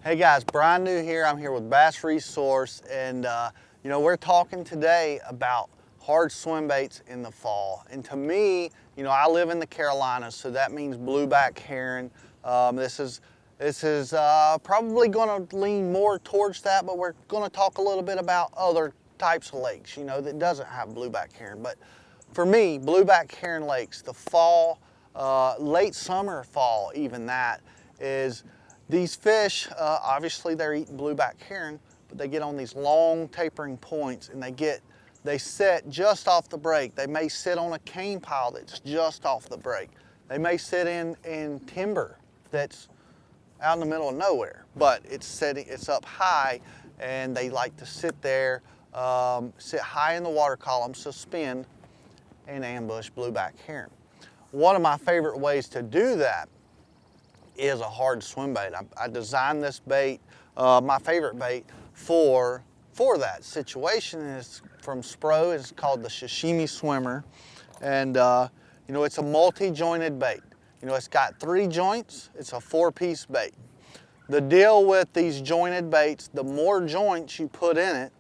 Hey guys, Bryan New here. I'm here with BassResource, and we're talking today about hard swim baits in the fall. And to me, I live in the Carolinas, so that means blueback herring. This is probably going to lean more towards that, but we're going to talk a little bit about other types of lakes, that doesn't have blueback herring. But for me, blueback herring lakes, the fall, late summer, fall, even that is. These fish, obviously they're eating blueback herring, but they get on these long tapering points and they sit just off the break. They may sit on a cane pile that's just off the break. They may sit in timber that's out in the middle of nowhere, but it's up high, and they like to sit there, sit high in the water column, suspend, and ambush blueback herring. One of my favorite ways to do that is a hard swim bait. I designed this bait, my favorite bait for that situation is from Spro. It's called the Sashimi Swimmer, and it's a multi-jointed bait. It's got 3 joints. It's a 4-piece bait. The deal with these jointed baits, the more joints you put in it,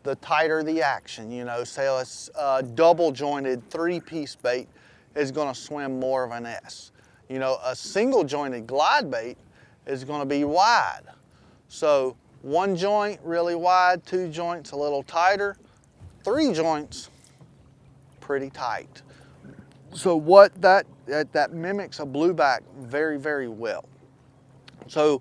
the tighter the action. Say it's a double jointed 3-piece bait is going to swim more of an S. A single jointed glide bait is going to be wide. So 1 joint really wide, 2 joints a little tighter, 3 joints pretty tight. So what that mimics a blueback very, very well. So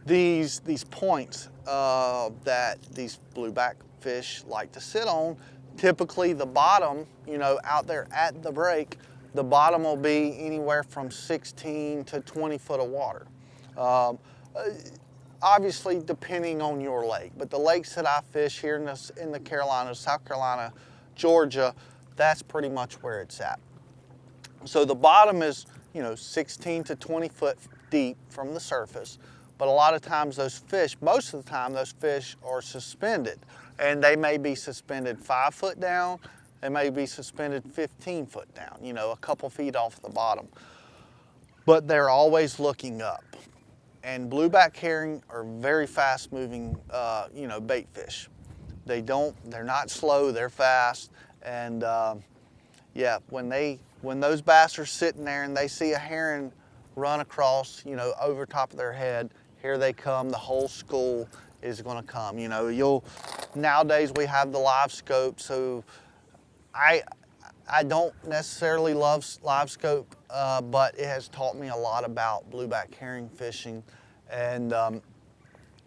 these points that these blueback fish like to sit on, typically the bottom, out there at the break, the bottom will be anywhere from 16 to 20 foot of water. Obviously depending on your lake, but the lakes that I fish here in the Carolinas, South Carolina, Georgia, that's pretty much where it's at. So the bottom is, 16 to 20 foot deep from the surface, but a lot of times most of the time those fish are suspended, and they may be suspended 5 foot down. They may be suspended 15 foot down, a couple feet off the bottom. But they're always looking up. And blueback herring are very fast moving, bait fish. They're not slow, they're fast. And when those bass are sitting there and they see a herring run across, over top of their head, here they come, the whole school is gonna come. Nowadays we have the live scope, so I don't necessarily love live scope, but it has taught me a lot about blueback herring fishing. And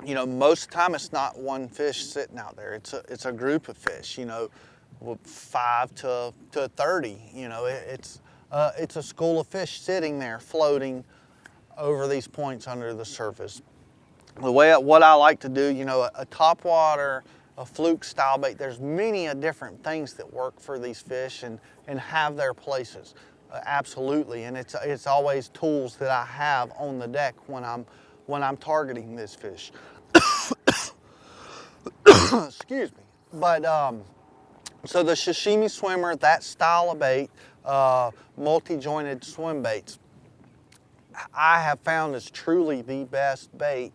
most of the time it's not one fish sitting out there. It's a group of fish, 5 to 30. It's a school of fish sitting there floating over these points under the surface. What I like to do, a topwater, a fluke style bait, there's many different things that work for these fish and have their places. Absolutely, and it's always tools that I have on the deck when I'm targeting this fish. Excuse me. But so the Sashimi Swimmer, that style of bait, multi-jointed swim baits, I have found is truly the best bait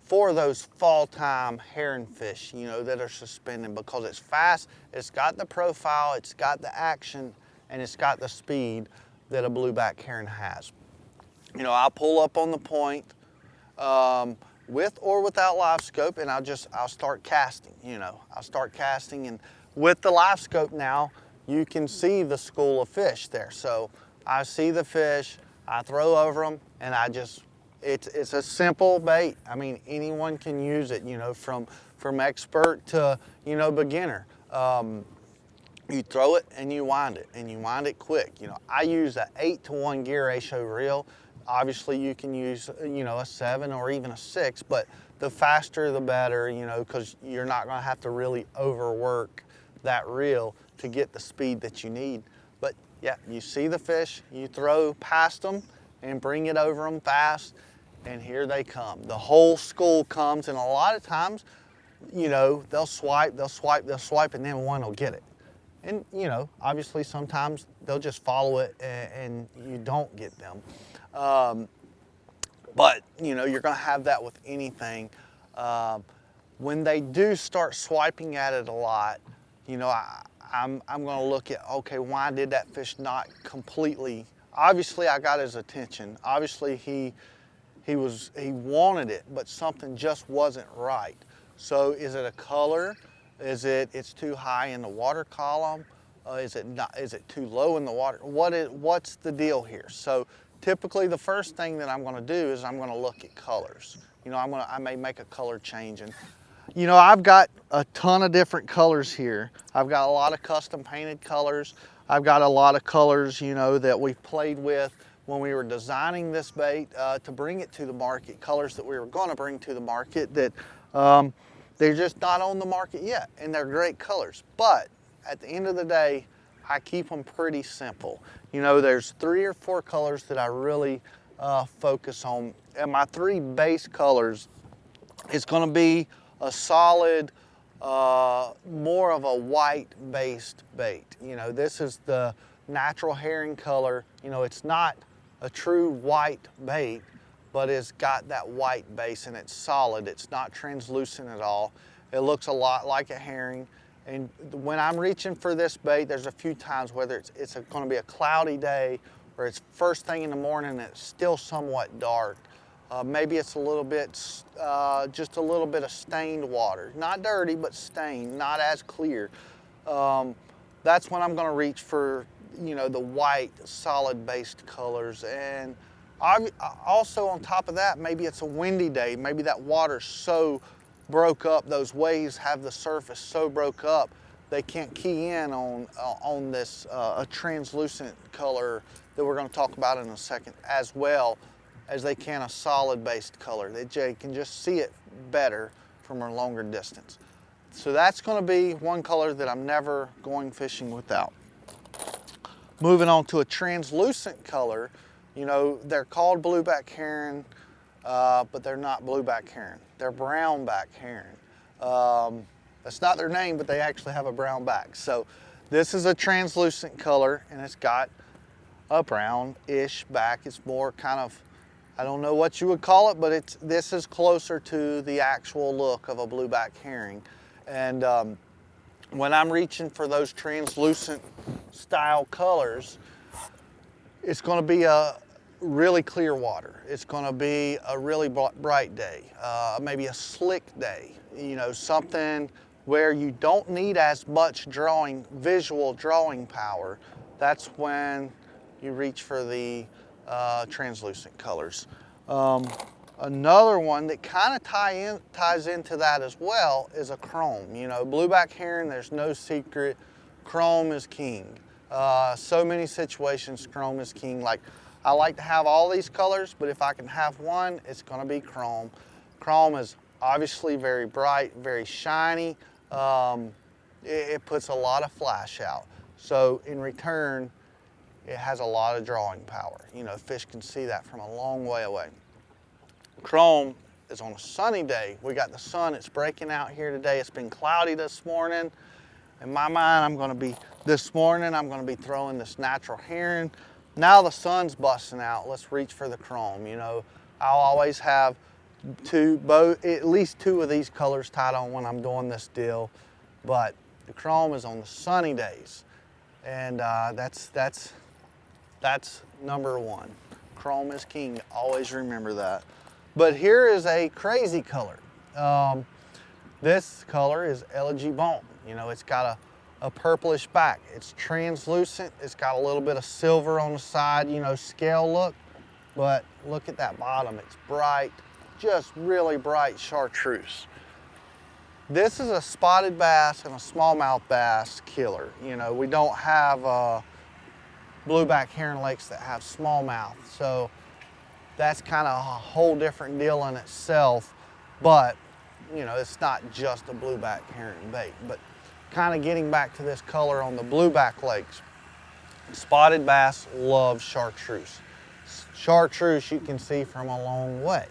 for those fall time herring fish, that are suspended, because it's fast, it's got the profile, it's got the action, and it's got the speed that a blueback herring has. I'll pull up on the point with or without live scope, and I'll start casting. I'll start casting, and with the live scope now, you can see the school of fish there. So I see the fish, I throw over them, and it's a simple bait. I mean, anyone can use it, from expert to, beginner. You throw it and you wind it quick. I use an 8-to-1 gear ratio reel. Obviously you can use, a 7 or even a 6, but the faster the better, because you're not gonna have to really overwork that reel to get the speed that you need. But yeah, you see the fish, you throw past them and bring it over them fast, and here they come. The whole school comes, and a lot of times, they'll swipe, and then one will get it. And, obviously sometimes they'll just follow it and you don't get them. But you know, you're gonna have that with anything. When they do start swiping at it a lot, you know, I'm gonna look at, okay, why did that fish not completely, obviously I got his attention. Obviously he wanted it, but something just wasn't right. So is it a color? Is it's too high in the water column? Is it too low in the water? What's the deal here? So typically the first thing that I'm gonna do is I'm gonna look at colors. You know, I may make a color change. And you know, I've got a ton of different colors here. I've got a lot of custom painted colors. I've got a lot of colors, you know, that we've played with when we were designing this bait to bring it to the market, colors that we were gonna bring to the market that they're just not on the market yet, and they're great colors. But at the end of the day, I keep them pretty simple. You know, there's 3 or 4 colors that I really focus on. And my 3 base colors is gonna be a solid, more of a white-based bait. You know, this is the natural herring color. You know, it's not a true white bait, but it's got that white base and it's solid. It's not translucent at all. It looks a lot like a herring. And when I'm reaching for this bait, there's a few times, whether it's gonna be a cloudy day or it's first thing in the morning and it's still somewhat dark. Maybe it's a little bit, just a little bit of stained water. Not dirty, but stained, not as clear. That's when I'm gonna reach for, you know, the white, solid-based colors. And also on top of that, maybe it's a windy day. Maybe that water's so broke up, those waves have the surface so broke up, they can't key in on this a translucent color that we're gonna talk about in a second, as well as they can a solid-based color. They can just see it better from a longer distance. So that's gonna be one color that I'm never going fishing without. Moving on to a translucent color, you know, they're called blueback heron, but they're not blueback heron. They're brownback heron. That's not their name, but they actually have a brown back. So this is a translucent color, and it's got a brownish back. It's more kind of, I don't know what you would call it, but this is closer to the actual look of a blueback herring. And when I'm reaching for those translucent style colors, it's gonna be a really clear water. It's gonna be a really bright day, maybe a slick day, you know, something where you don't need as much visual drawing power. That's when you reach for the translucent colors. Another one that kind of ties into that as well is a chrome. You know, blueback heron, there's no secret, chrome is king. So many situations, chrome is king. Like, I like to have all these colors, but if I can have one, it's gonna be chrome. Chrome is obviously very bright, very shiny. It puts a lot of flash out. So in return, it has a lot of drawing power. You know, fish can see that from a long way away. Chrome is on a sunny day. We got the sun, it's breaking out here today. It's been cloudy this morning. In my mind, this morning, I'm gonna be throwing this natural heron. Now the sun's busting out, let's reach for the chrome. You know, I'll always have at least 2 of these colors tied on when I'm doing this deal, but the chrome is on the sunny days. And that's number 1. Chrome is king, always remember that. But here is a crazy color. This color is Elegy Bone. You know, it's got a purplish back. It's translucent. It's got a little bit of silver on the side, you know, scale look. But look at that bottom. It's bright, just really bright chartreuse. This is a spotted bass and a smallmouth bass killer. You know, we don't have blueback heron lakes that have smallmouth. So that's kind of a whole different deal in itself. But, you know, it's not just a blueback heron bait. But kind of getting back to this color on the blueback lakes, spotted bass love chartreuse. Chartreuse you can see from a long way.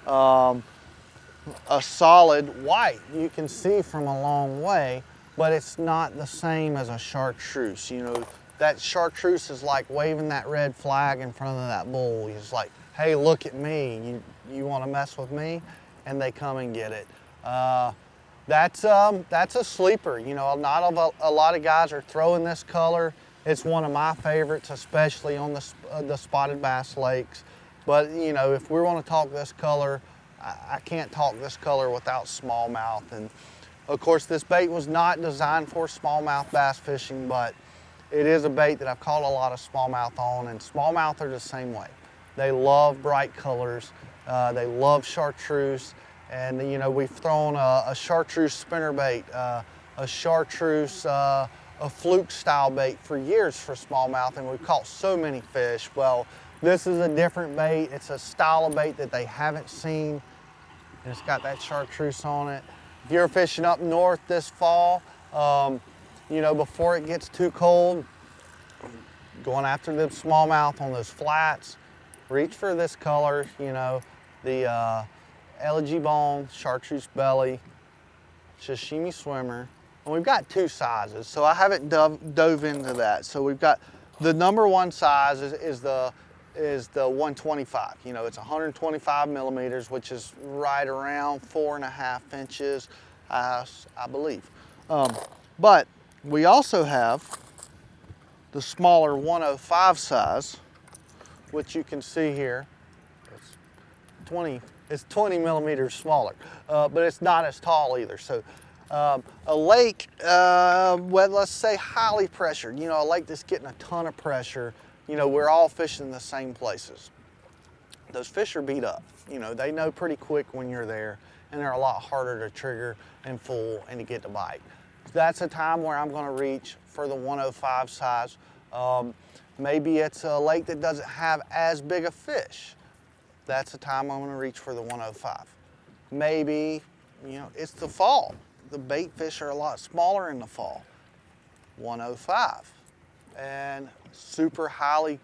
A solid white you can see from a long way, but it's not the same as a chartreuse. You know, that chartreuse is like waving that red flag in front of that bull. It's like, hey, look at me, you want to mess with me? And they come and get it. That's a sleeper. You know, not a lot of guys are throwing this color. It's one of my favorites, especially on the spotted bass lakes. But you know, if we want to talk this color, I can't talk this color without smallmouth. And of course, this bait was not designed for smallmouth bass fishing, but it is a bait that I've caught a lot of smallmouth on, and smallmouth are the same way. They love bright colors. They love chartreuse. And you know, we've thrown a chartreuse spinnerbait, a chartreuse, a fluke style bait for years for smallmouth, and we've caught so many fish. Well, this is a different bait. It's a style of bait that they haven't seen. And it's got that chartreuse on it. If you're fishing up north this fall, you know, before it gets too cold, going after the smallmouth on those flats, reach for this color, you know, the elegy bone, chartreuse belly, sashimi swimmer. And we've got two sizes, so I haven't dove into that. So we've got the number one size is the 125. You know, it's 125 millimeters, which is right around 4.5 inches, I believe. But we also have the smaller 105 size, which you can see here. It's 20 millimeters smaller, but it's not as tall either. So a lake, well, let's say highly pressured, you know, a lake that's getting a ton of pressure, you know, we're all fishing the same places. Those fish are beat up. You know, they know pretty quick when you're there, and they're a lot harder to trigger and fool and to get the bite. That's a time where I'm gonna reach for the 105 size. Maybe it's a lake that doesn't have as big a fish. That's the time I'm gonna reach for the 105. Maybe, you know, it's the fall. The bait fish are a lot smaller in the fall. 105. And super highly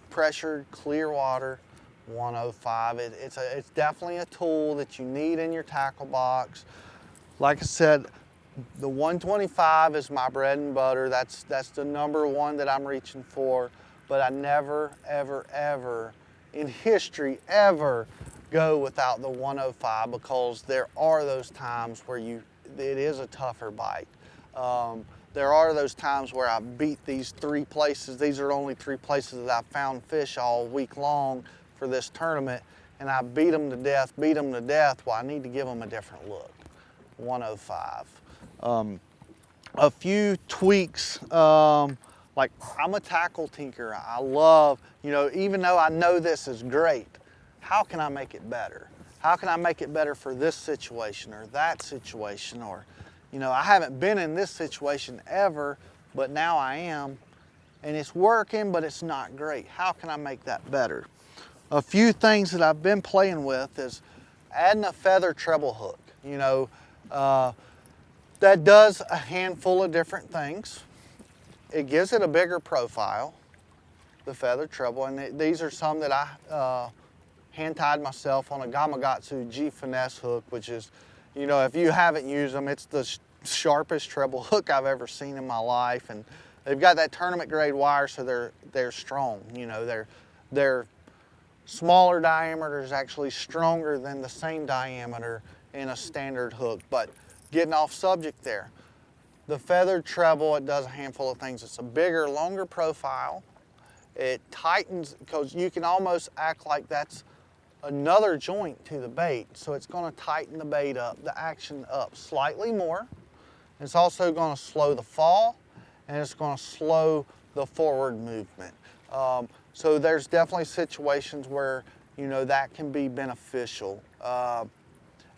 pressured, clear water, 105. It's definitely a tool that you need in your tackle box. Like I said, the 125 is my bread and butter. That's the number one that I'm reaching for. But I never, ever, ever in history ever go without the 105, because there are those times where it is a tougher bite. There are those times where I beat these three places. These are only three places that I've found fish all week long for this tournament, and I beat them to death. Well, I need to give them a different look. 105. A few tweaks, like I'm a tackle tinker. I love, you know, even though I know this is great, how can I make it better? How can I make it better for this situation or that situation? Or, you know, I haven't been in this situation ever, but now I am, and it's working, but it's not great. How can I make that better? A few things that I've been playing with is adding a feather treble hook. You know, that does a handful of different things. It gives it a bigger profile, the feather treble, and these are some that I hand-tied myself on a Gamakatsu G Finesse hook, which is, you know, if you haven't used them, it's the sharpest treble hook I've ever seen in my life, and they've got that tournament grade wire, so they're strong. You know, they're smaller diameter is actually stronger than the same diameter in a standard hook. But getting off subject there, the feathered treble, it does a handful of things. It's a bigger, longer profile. It tightens, because you can almost act like that's another joint to the bait. So it's going to tighten the bait up, the action up slightly more. It's also going to slow the fall, and it's going to slow the forward movement. So there's definitely situations where, you know, that can be beneficial.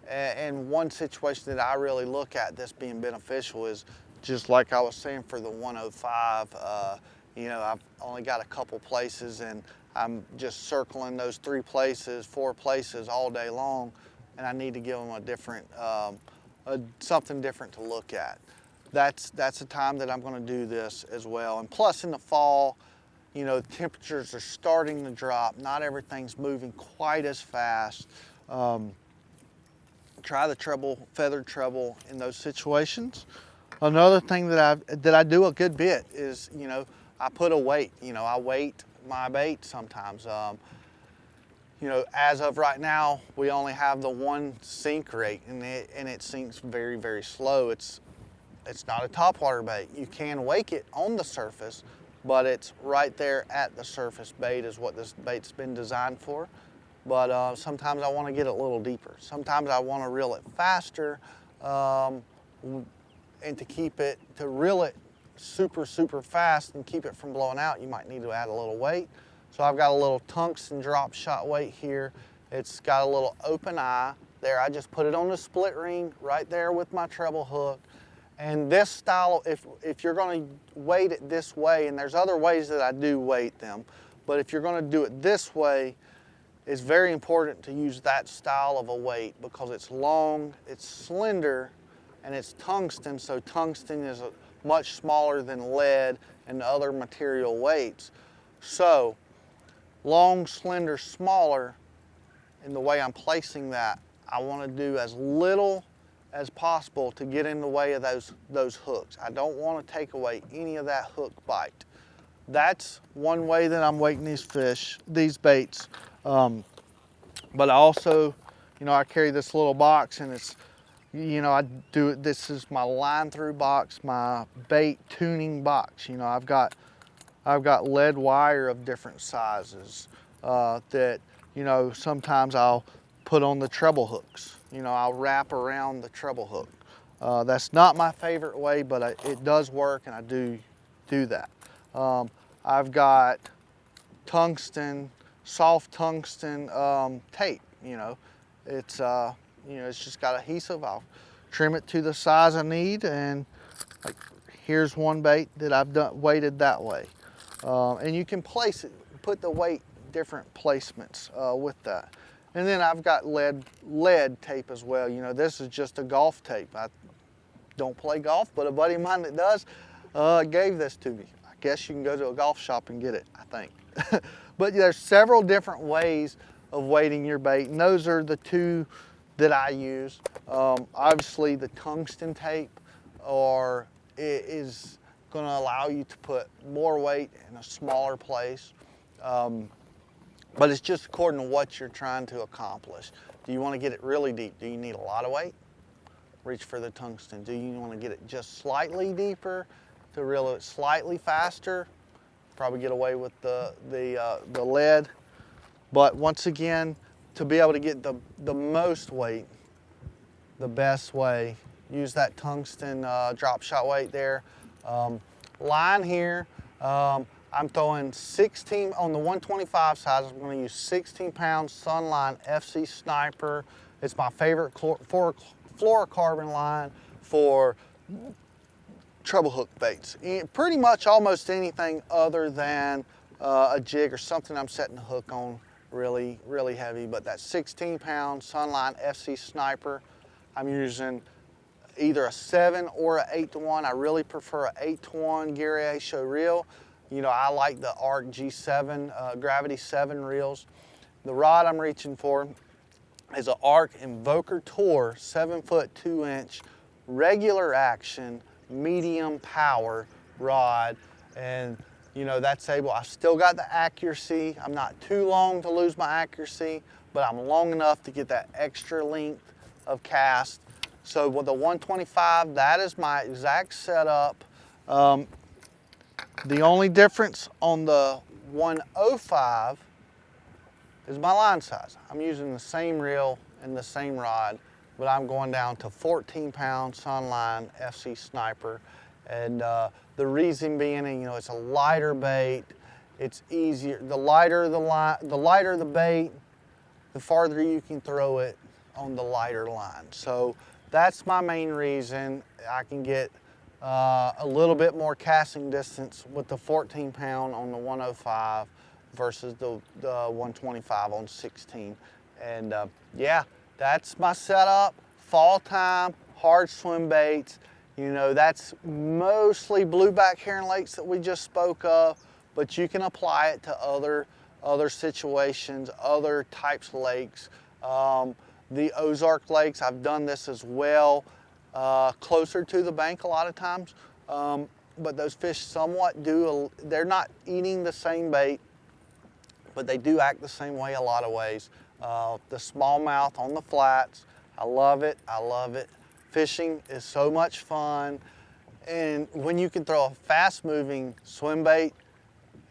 And one situation that I really look at this being beneficial is, just like I was saying for the 105, you know, I've only got a couple places, and I'm just circling those 3 places, 4 places all day long, and I need to give them a different, something different to look at. That's the time that I'm going to do this as well. And plus in the fall, you know, temperatures are starting to drop. Not everything's moving quite as fast. Try the feathered treble in those situations. Another thing that I do a good bit is, you know, I put a weight. You know, I weight my bait sometimes. you know, as of right now, we only have the one sink rate, and it sinks very, very slow. It's not a topwater bait. You can wake it on the surface, but it's right there at the surface bait is what this bait's been designed for. But sometimes I want to get it a little deeper. Sometimes I want to reel it faster, and to reel it super, super fast and keep it from blowing out, you might need to add a little weight. So I've got a little tungsten drop shot weight here. It's got a little open eye there. I just put it on the split ring right there with my treble hook. And this style, if you're going to weight it this way, and there's other ways that I do weight them, but if you're going to do it this way, it's very important to use that style of a weight because it's long, it's slender, and it's tungsten. So tungsten is much smaller than lead and other material weights. So long, slender, smaller, in the way I'm placing that, I want to do as little as possible to get in the way of those hooks. I don't want to take away any of that hook bite. That's one way that I'm weighting these baits. But I also, you know, I carry this little box, and it's, you know, this is my line through box, my bait tuning box. You know, I've got lead wire of different sizes that, you know, sometimes I'll put on the treble hooks. You know, I'll wrap around the treble hook. That's not my favorite way, but it does work, and I do that. I've got tungsten, soft tungsten tape. You know, it's just got adhesive. I'll trim it to the size I need, and like here's one bait that I've weighted that way. And you can place it, put the weight different placements with that. And then I've got lead tape as well. You know, this is just a golf tape. I don't play golf, but a buddy of mine that does gave this to me. I guess you can go to a golf shop and get it, I think. But there's several different ways of weighting your bait, and those are the two that I use. Obviously, the tungsten tape is going to allow you to put more weight in a smaller place. But it's just according to what you're trying to accomplish. Do you want to get it really deep? Do you need a lot of weight? Reach for the tungsten. Do you want to get it just slightly deeper to reel it slightly faster? Probably get away with the lead. But once again, to be able to get the most weight, the best way, use that tungsten drop shot weight there. Line here, I'm throwing 16, on the 125 size, I'm going to use 16-pound Sunline FC Sniper. It's my favorite fluorocarbon line for treble hook baits. Pretty much almost anything other than a jig or something I'm setting the hook on really, really heavy. But that 16-pound Sunline FC Sniper, I'm using either a 7 or an 8-to-1. I really prefer an 8-to-1 gear ratio reel. You know, I like the ARC G7, Gravity 7 reels. The rod I'm reaching for is an ARC Invoker Tour 7-foot 2-inch regular action medium power rod. And you know, that's able, I still got the accuracy. I'm not too long to lose my accuracy, but I'm long enough to get that extra length of cast. So with the 125, that is my exact setup. The only difference on the 105 is my line size. I'm using the same reel and the same rod, but I'm going down to 14-pound Sunline FC Sniper. And the reason being, you know, it's a lighter bait. It's easier. The lighter the line, the lighter the bait, the farther you can throw it on the lighter line. So that's my main reason. I can get a little bit more casting distance with the 14-pound on the 105 versus the 125 on 16. And yeah, that's my setup. Fall time, hard swim baits. You know, that's mostly blueback herring lakes that we just spoke of, but you can apply it to other situations, other types of lakes. The Ozark lakes, I've done this as well, closer to the bank a lot of times. But those fish somewhat they're not eating the same bait. but they do act the same way a lot of ways. The smallmouth on the flats, I love it, I love it. Fishing is so much fun, and when you can throw a fast-moving swim bait,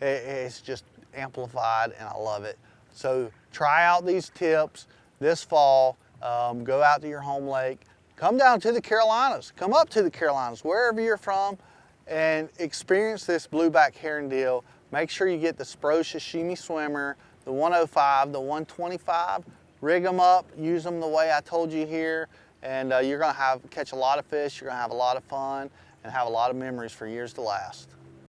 it's just amplified, and I love it. So try out these tips this fall. Go out to your home lake, come down to the Carolinas, come up to the Carolinas, wherever you're from, and experience this blueback herring deal. Make sure you get the Spro Sashimi Swimmer, the 105, the 125, rig them up, use them the way I told you here, and you're gonna catch a lot of fish, you're gonna have a lot of fun, and have a lot of memories for years to last.